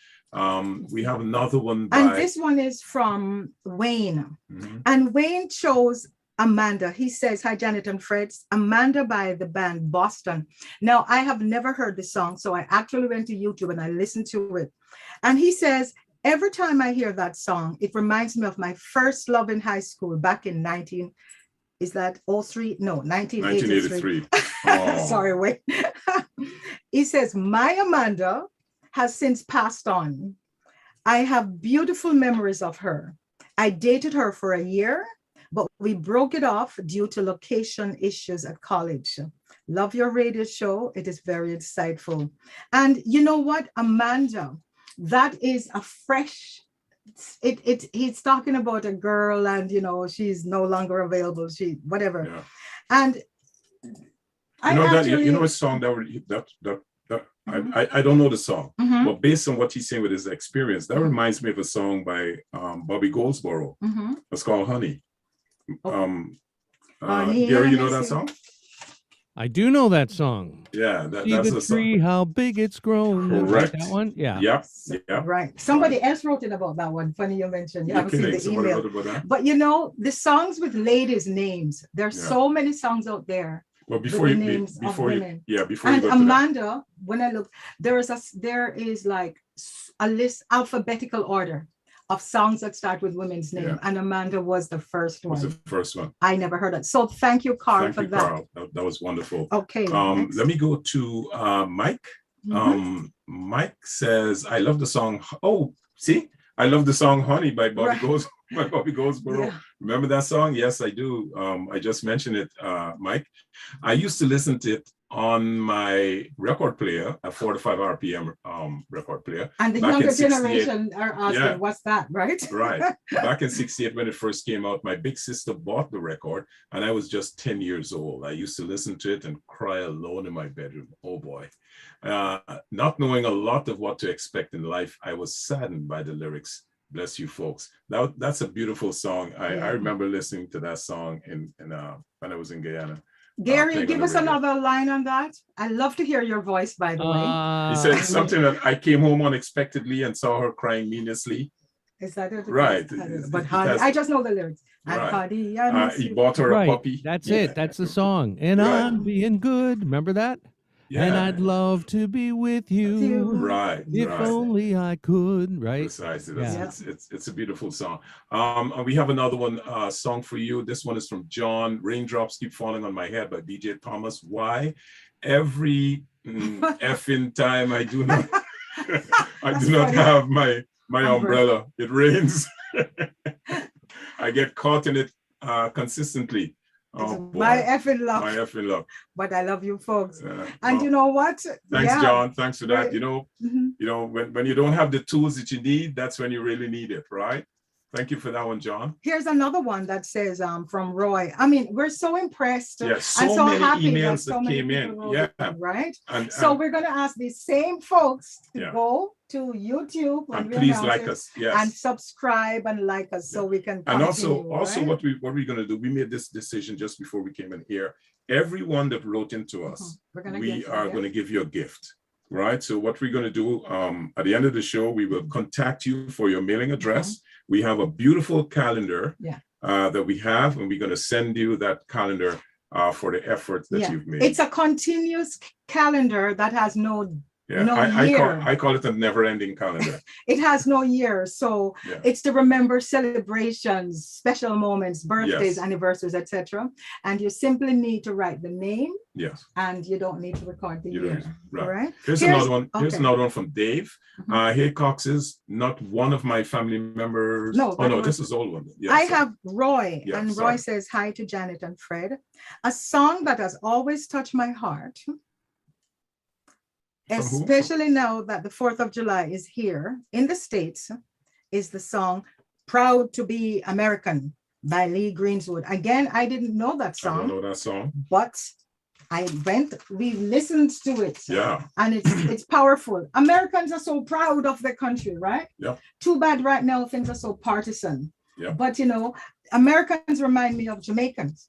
We have another one and this one is from Wayne. And Wayne chose Amanda. He says, hi, Janet and Fred. Amanda by the band Boston. Now, I have never heard the song, so I actually went to YouTube and I listened to it. And he says, every time I hear that song, it reminds me of my first love in high school back in 1983? No, 1983. Oh. Sorry, wait. He says, my Amanda has since passed on. I have beautiful memories of her. I dated her for a year, but we broke it off due to location issues at college. Love your radio show. It is very insightful. And you know what, Amanda, that is a fresh, he's talking about a girl and, she's no longer available, whatever. Yeah. And a song I don't know the song, but based on what he's saying with his experience, that reminds me of a song by Bobby Goldsboro. It's called Honey. Gary, you know that song? I do know that song. Yeah, that's the tree, song. How big it's grown. Correct. That one? Yeah. Yep. Right. Somebody else wrote it about that one. Funny you mentioned. You haven't seen the Somebody email. wrote about that? But the songs with ladies' names, there's so many songs out there. Well, before you and Amanda, when I look, there is like a list, alphabetical order of songs that start with women's name, and Amanda was the first one. Was the first one. I never heard it. So thank you, Carl, for that. Carl. That was wonderful. Okay. Let me go to Mike. Mike says, I love the song. Oh, see, I love the song Honey by Bobby Goldsboro. Yeah. Remember that song? Yes, I do. I just mentioned it, Mike. I used to listen to it on my record player, a 45 RPM record player. And the younger generation are asking, what's that, right? Right. Back in 68, when it first came out, my big sister bought the record and I was just 10 years old. I used to listen to it and cry alone in my bedroom. Oh boy. Not knowing a lot of what to expect in life, I was saddened by the lyrics. Bless you folks. That's a beautiful song. I remember listening to that song when I was in Guyana. Gary, give us another line on that. I love to hear your voice, by the way. He said something that I came home unexpectedly and saw her crying meaninglessly. Is that it? Right. But honey, I just know the lyrics. Right. He bought her a puppy. That's it. That's the song. And I'm being good. Remember that? Yeah. And I'd love to be with you. Right. If only I could. Right. Precisely. It's a beautiful song. And we have another one song for you. This one is from John. Raindrops Keep Falling on My Head by DJ Thomas. Why? Every effing time I do not have my umbrella. It rains. I get caught in it consistently. Oh, my effing luck. My effing luck. But I love you folks. And you know what? Thanks, John. Thanks for that. When you don't have the tools that you need, that's when you really need it, right? Thank you for that one, John. Here's another one that says from Roy. I mean, we're so impressed and so many happy emails that so that many came in. Yeah. Right? So we're going to ask these same folks to go to YouTube and please like us, and subscribe and like us so we can continue, and also what we're going to do, we made this decision just before we came in here. Everyone that wrote into us, we are going to give you a gift, right? So what we're going to do at the end of the show, we will contact you for your mailing address. We have a beautiful calendar that we have, and we're going to send you that calendar for the efforts that you've made. It's a continuous calendar that has no year. I call it a never-ending calendar. It has no year, so it's to remember celebrations, special moments, birthdays, anniversaries, etc. And you simply need to write the name. Yes. And you don't need to record the year. Right. Here's another one. Here's another one from Dave. Hey, Cox is not one of my family members. No. Oh no, this is old one. I have Roy, and Roy says hi to Janet and Fred. A song that has always touched my heart. Especially now that the 4th of July is here in the States, is the song Proud to Be American by Lee Greenswood. Again, I didn't know that song. I don't know that song. But we listened to it. Yeah. And it's powerful. Americans are so proud of their country, right? Yeah. Too bad right now things are so partisan. Yeah. But Americans remind me of Jamaicans.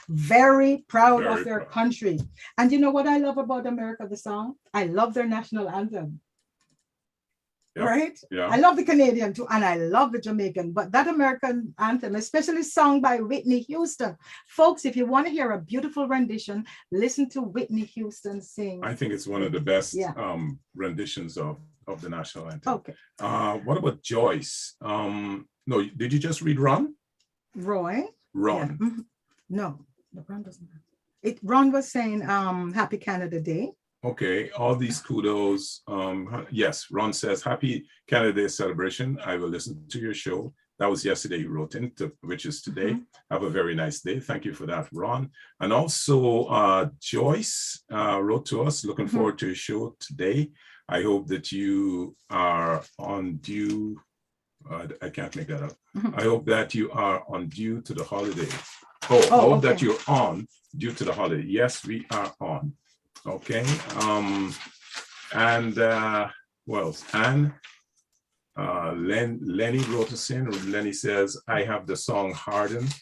Very proud of their country. And you know what I love about America, the song? I love their national anthem. Yep. Right? Yeah. I love the Canadian too, and I love the Jamaican, but that American anthem, especially sung by Whitney Houston. Folks, if you want to hear a beautiful rendition, listen to Whitney Houston sing. I think it's one of the best renditions of the national anthem. Okay. What about Joyce? No, did you just read Ron? Roy? Ron. Yeah. Mm-hmm. No, Ron doesn't. Ron was saying Happy Canada Day. Okay, all these kudos. Yes, Ron says, Happy Canada Day celebration. I will listen to your show. That was yesterday you wrote in, which is today. Mm-hmm. Have a very nice day. Thank you for that, Ron. And also Joyce wrote to us, looking forward to your show today. I hope that you are on due. I can't make that up. I hope that you are on due to the holiday. I hope that you're on due to the holiday. Yes, we are on. Okay. And well, Anne, Lenny wrote us in. Lenny says, I have the song Hardened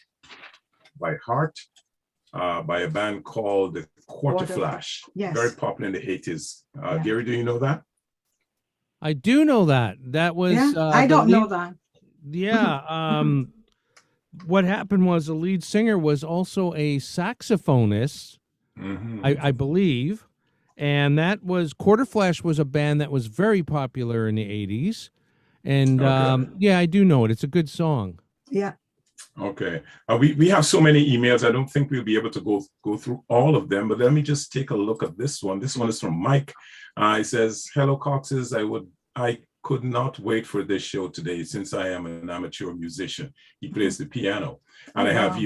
by Heart by a band called the Quarter Flash. Yes. Very popular in the 80s. Gary, do you know that? I do know that. That was I don't know that. Yeah. What happened was the lead singer was also a saxophonist, I believe. And that was Quarter Flash was a band that was very popular in the 80s. And I do know it. It's a good song. Yeah. Okay. We have so many emails. I don't think we'll be able to go through all of them, but let me just take a look at this one. This one is from Mike. He says, hello, Coxes. I could not wait for this show today since I am an amateur musician. He plays the piano. And I have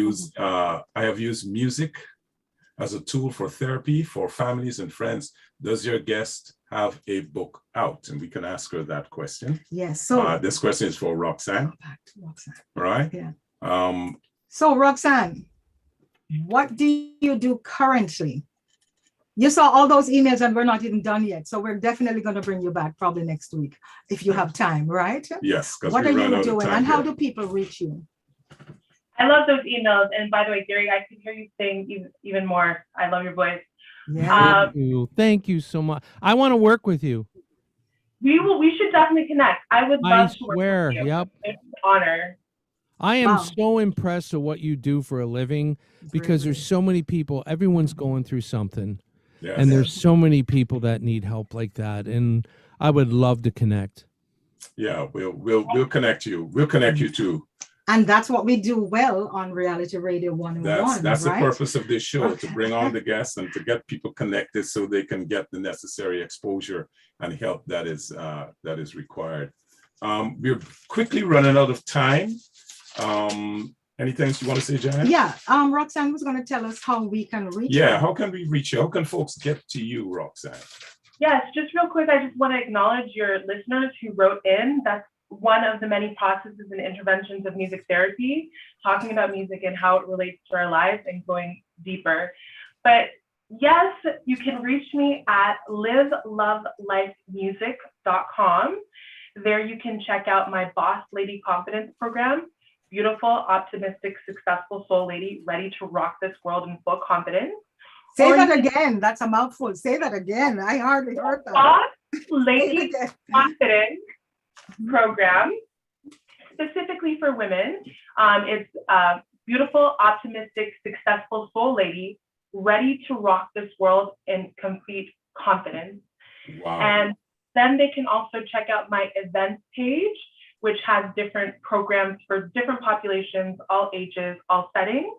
used music as a tool for therapy for families and friends. Does your guest have a book out? And we can ask her that question. Yes. So this question is for Roxanne. Back to Roxanne. Right? Yeah. So Roxanne, what do you do currently? You saw all those emails and we're not even done yet. So we're definitely going to bring you back probably next week if you have time, right? Yes. What are you doing and how do people reach you? I love those emails. And by the way, Gary, I can hear you saying even more. I love your voice. Yeah. Thank you so much. I want to work with you. We should definitely connect. I would love to work with you. Yep. It's an honor. I am so impressed with what you do for a living because there's so many people, everyone's going through something. Yes. And there's so many people that need help like that. And I would love to connect. Yeah, we'll connect you. We'll connect you too. And that's what we do well on Reality Radio 101. That's right? The purpose of this show, to bring on the guests and to get people connected so they can get the necessary exposure and help that is required. We're quickly running out of time. Anything you want to say, Janet? Yeah, Roxanne was going to tell us how we can reach her. How can we reach you? How can folks get to you, Roxanne? Yes, just real quick, I just want to acknowledge your listeners who wrote in. That's one of the many processes and interventions of music therapy, talking about music and how it relates to our lives and going deeper. But yes, you can reach me at livelovelifemusic.com. There you can check out my Boss Lady Confidence program. Beautiful, optimistic, successful soul lady ready to rock this world in full confidence. Say that again. That's a mouthful. Say that again. I hardly heard that. Boss Lady Confidence program, specifically for women. It's a beautiful, optimistic, successful soul lady ready to rock this world in complete confidence. Wow. And then they can also check out my events page, which has different programs for different populations, all ages, all settings.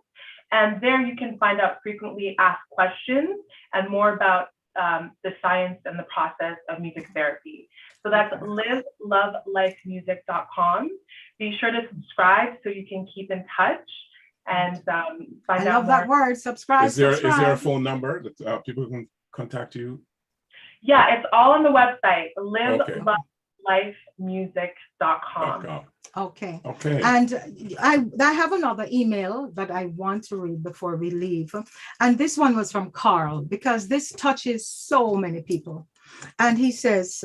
And there you can find out frequently asked questions and more about the science and the process of music therapy. So that's livelovelifemusic.com. Be sure to subscribe so you can keep in touch and find out I love that word, subscribe. Is there a phone number that people can contact you? Yeah, it's all on the website, livelovelifemusic.com. Okay. And I have another email that I want to read before we leave. And this one was from Carl, because this touches so many people. And he says,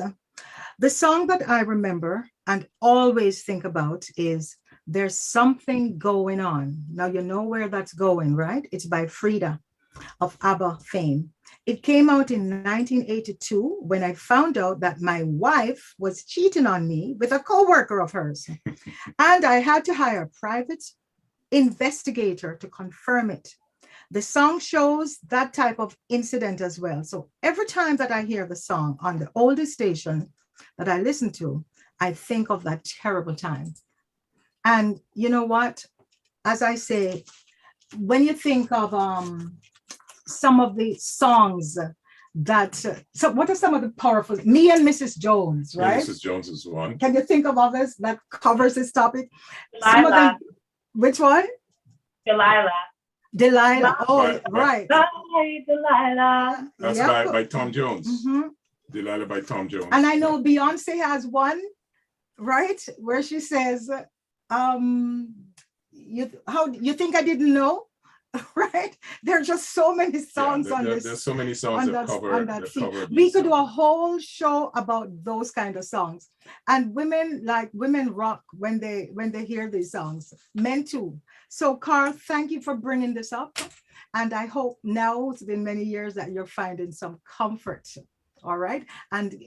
the song that I remember and always think about is There's something going on. Now you know where that's going, right? It's by Frida of ABBA fame. It came out in 1982 when I found out that my wife was cheating on me with a co-worker of hers. And I had to hire a private investigator to confirm it. The song shows that type of incident as well. So every time that I hear the song on the oldest station that I listen to, I think of that terrible time. And you know what? As I say, when you think of some of the songs that, so what are some of the powerful, Me and Mrs. Jones, right? Mrs. Jones is one. Can you think of others that covers this topic? Some of them, which one? Delilah. Oh, right. Delilah. That's Yep. by Tom Jones. Mhm. Delilah by Tom Jones. And I know Beyonce has one, right? Where she says, you think I didn't know? Right? There are just so many songs on this. There's so many songs that cover theme. these We could do a songs. whole show about those kind of songs. And women rock when they hear these songs. Men too. So Carl, thank you for bringing this up. And I hope now it's been many years that you're finding some comfort. All right. And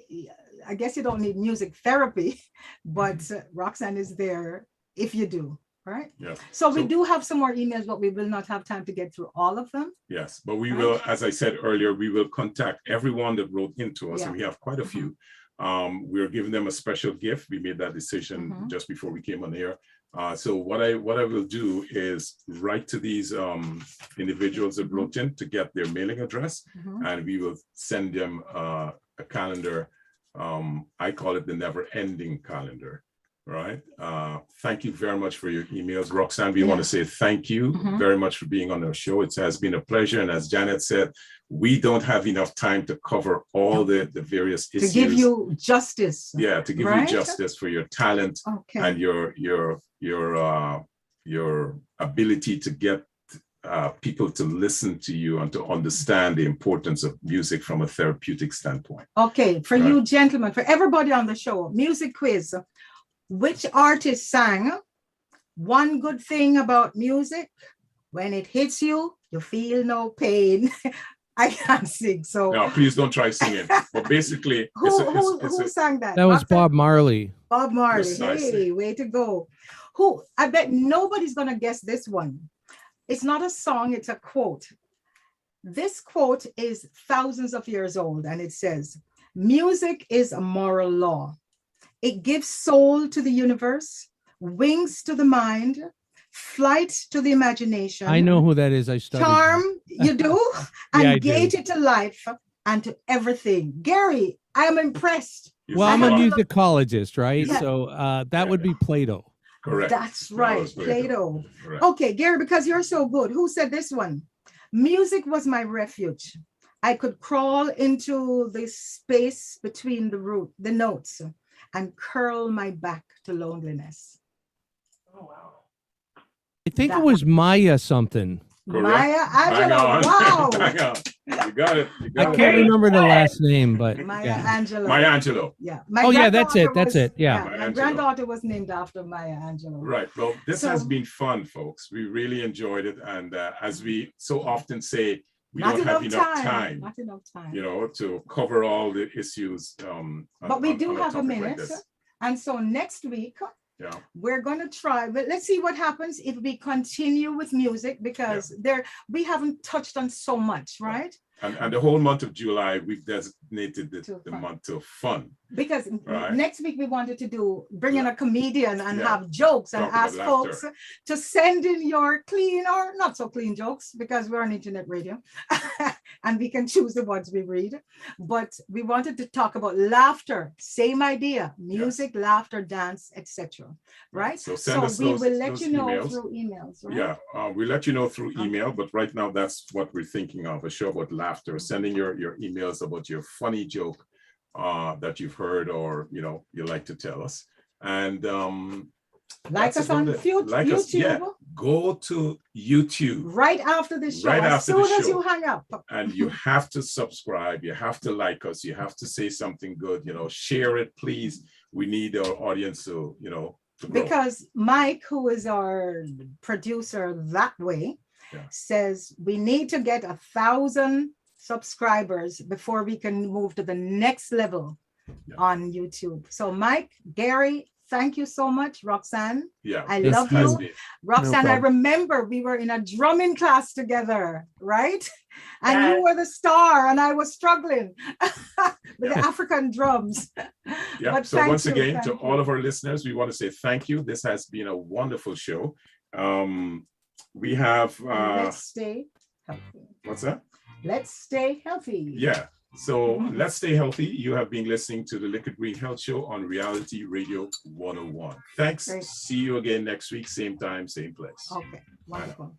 I guess you don't need music therapy, but Roxanne is there if you do. Right. Yeah. So we do have some more emails, but we will not have time to get through all of them. Yes, but we will, as I said earlier, we will contact everyone that wrote into us, Yeah. and we have quite a few. We're giving them a special gift. We made that decision just before we came on air. So what I will do is write to these individuals that wrote in to get their mailing address, and we will send them a calendar. I call it the never-ending calendar. Right. Thank you very much for your emails. Roxanne, we want to say thank you very much for being on our show. It has been a pleasure. And as Janet said, we don't have enough time to cover all the various issues. To give you justice. Yeah, to give you justice for your talent and your ability to get people to listen to you and to understand the importance of music from a therapeutic standpoint. Okay, for you gentlemen, for everybody on the show, music quiz. Which artist sang one good thing about music? When it hits you, you feel no pain. I can't sing, so. No, please don't try singing. But basically, who sang that? That was Bob Marley. Bob Marley. Precisely. Hey, way to go. I bet nobody's gonna guess this one. It's not a song, it's a quote. This quote is thousands of years old, and it says, "Music is a moral law. It gives soul to the universe, wings to the mind, flight to the imagination. I know who that is. I studied. Charm, you do? And Yeah, I gauge do. it to life and to everything." Gary, I am impressed. Well, I'm a I have- musicologist, right? Yeah. So that would be Plato. Correct. That's That right, was Plato. Correct. Okay, Gary, because you're so good, who said this one? "Music was my refuge. I could crawl into the space between the notes and curl my back to loneliness." Oh, wow. I think it was Maya something. Correct. Maya Hang on. Angelou. Wow. Hang on. You got it. You I got can't it. remember the last name, but Maya yeah. Angelou. Maya Angelou. Yeah. Oh, yeah, that's it. granddaughter That's was- it. Yeah. Maya My Angelou. granddaughter was named after Maya Angelou. Right. Well, this So- has been fun, folks. We really enjoyed it. And as we so often say, we Not don't have enough enough time, Not enough time. you know, to cover all the issues. But we do have a topic like minute. this. And so next week, Yeah. we're going to try, but let's see what happens if we continue with music, because we haven't touched on so much, right? And the whole month of July, we've designated To the fun. month of fun. Because Right. next week we wanted to bring in a comedian and Yeah. have jokes and Talk about ask laughter. folks to send in your clean or not so clean jokes, because we're on internet radio and we can choose the ones we read. But we wanted to talk about laughter, same idea, music, laughter, dance, etc. Right? So send us we those- will let those you know emails. through emails, right? Yeah, we'll let you know through email, but right now that's what we're thinking of, a show about laughter, sending your emails about your funny joke that you've heard or, you know, you like to tell us. And Like that's us on about it. Like YouTube. us, yeah. Go to YouTube Right after the show, Right as after soon the as show. you hang up. and you have to subscribe. You have to like us. You have to say something good, you know, share it, please. We need our audience to, you know, Because Mike, who is our producer that way, says we need to get 1,000 subscribers before we can move to the next level on YouTube. So Mike, Gary, thank you so much. Roxanne, I love you. Roxanne, I remember we were in a drumming class together, right? And you were the star and I was struggling with the African drums. Yeah. So once again, to all of our listeners, we want to say thank you. This has been a wonderful show. We have Let's stay healthy. What's that? Let's stay healthy. Yeah. So let's stay healthy. You have been listening to the Liquid Green Health Show on Reality Radio 101. Thanks. Great. See you again next week, same time, same place. Okay. Wonderful.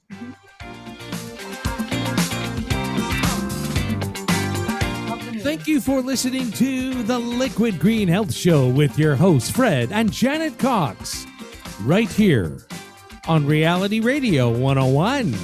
Thank you for listening to the Liquid Green Health Show with your hosts, Fred and Janet Cox, right here on Reality Radio 101.